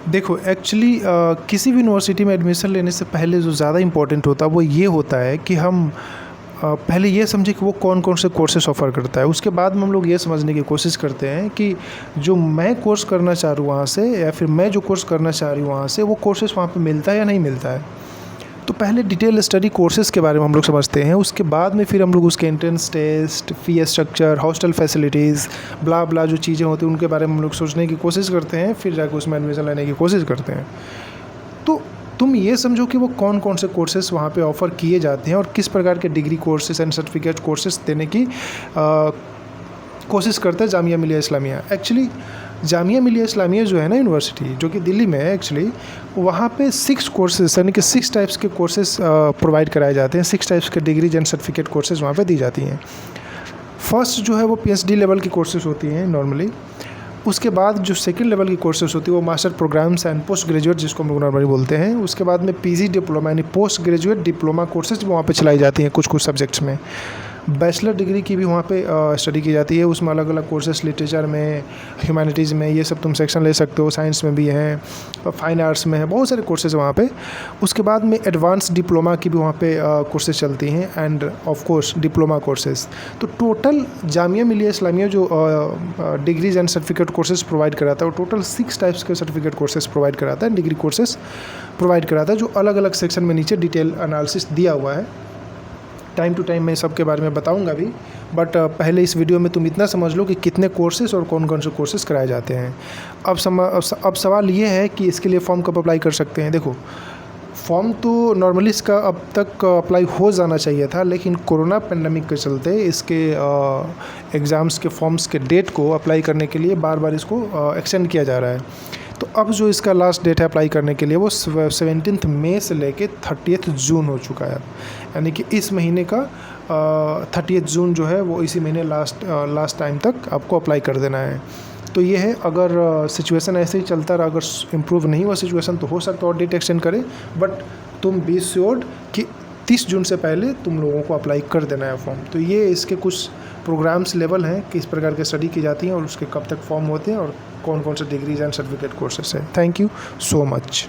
देखो एक्चुअली किसी भी यूनिवर्सिटी में एडमिशन लेने से पहले जो ज़्यादा इम्पोर्टेंट होता है वो ये होता है कि हम पहले ये समझें कि वो कौन कौन से कोर्सेस ऑफ़र करता है। उसके बाद में हम लोग ये समझने की कोशिश करते हैं कि जो मैं कोर्स करना चाह रहा हूँ वहाँ से, या फिर मैं जो कोर्स करना चाह रही हूँ वहाँ से, वो कोर्सेस वहाँ पे मिलता है या नहीं मिलता है। तो पहले डिटेल स्टडी कोर्सेज़ के बारे में हम लोग समझते हैं, उसके बाद में फिर हम लोग उसके entrance test, fee structure, hostel facilities, blah blah जो चीज़ें होती हैं उनके बारे में हम लोग सोचने की कोशिश करते हैं, फिर जाके उसमें एडमिशन लेने की कोशिश करते हैं। तो तुम ये समझो कि वो कौन कौन से कोर्सेज़ वहाँ पे ऑफ़र किए जाते हैं और किस प्रकार के degree courses and certificate courses देने की कोशिश करता है जामिया मिलिया इस्लामिया। एक्चुअली जामिया मिलिया इस्लामिया जो है ना यूनिवर्सिटी, जो कि दिल्ली में है एक्चुअली, वहाँ पे 6 कोर्सेज़ यानी कि 6 टाइप्स के कोर्सेज़ प्रोवाइड कराए जाते हैं। 6 टाइप्स के डिग्रीज एंड सर्टिफिकेट कोर्सेज़ वहाँ पे दी जाती हैं। फर्स्ट जो है वो पीएचडी लेवल की कोर्सेज़ होती हैं नॉर्मली। उसके बाद जो सेकंड लेवल की कोर्सेज़ होती है वो master programmes and post graduate, जिसको हम लोग नॉर्मली बोलते हैं। उसके बाद में पीजी डिप्लोमा यानी पोस्ट ग्रेजुएट डिप्लोमा कोर्सेज़ वहाँ पे चलाई जाती हैं कुछ कुछ सब्जेक्ट्स में। बैचलर डिग्री की भी वहाँ पे स्टडी की जाती है। उसमें अलग अलग कोर्सेस, लिटरेचर में, ह्यूमैनिटीज़ में, ये सब तुम सेक्शन ले सकते हो। साइंस में भी हैं, फाइन आर्ट्स में है, बहुत सारे कोर्सेज़ वहाँ पे। उसके बाद में एडवांस डिप्लोमा की भी वहाँ पे कोर्सेज चलती हैं end of course diploma courses. तो टोटल जामिया मिलिया इस्लामिया जो degrees and certificate courses provide कराता है वो टोटल 6 टाइप्स के सर्टिफिकेट कोर्सेज़ प्रोवाइड कराता है, डिग्री कोर्सेज़ प्रोवाइड कराता है, जो अलग अलग सेक्शन में नीचे डिटेल एनालिसिस दिया हुआ है। टाइम टू टाइम मैं सबके बारे में बताऊंगा भी, बट पहले इस वीडियो में तुम इतना समझ लो कि कितने कोर्सेज़ और कौन कौन से कोर्सेज़ कराए जाते हैं। अब सवाल ये है कि इसके लिए फ़ॉर्म कब अप्लाई कर सकते हैं। देखो, फॉर्म तो नॉर्मली इसका अब तक अप्लाई हो जाना चाहिए था, लेकिन कोरोना पेंडेमिक के चलते इसके एग्ज़ाम्स के फॉर्म्स के डेट को अप्लाई करने के लिए बार बार इसको एक्सटेंड किया जा रहा है। तो अब जो इसका लास्ट डेट है अप्लाई करने के लिए वो 17 मई से लेके 30 जून हो चुका है। यानी कि इस महीने का 30 जून जो है वो इसी महीने लास्ट टाइम तक आपको अप्लाई कर देना है। तो ये है, अगर सिचुएशन ऐसे ही चलता रहा, अगर इम्प्रूव नहीं हुआ सिचुएशन, तो हो सकता है और डेट एक्सटेंड करे, बट तुम बी श्योर कि 30 जून से पहले तुम लोगों को अप्लाई कर देना है फॉर्म। तो ये इसके कुछ प्रोग्राम्स लेवल हैं, किस प्रकार की स्टडी की जाती हैं और उसके कब तक फॉर्म होते हैं और कौन कौन से डिग्रीज एंड सर्टिफिकेट कोर्सेस हैं। Thank you so much.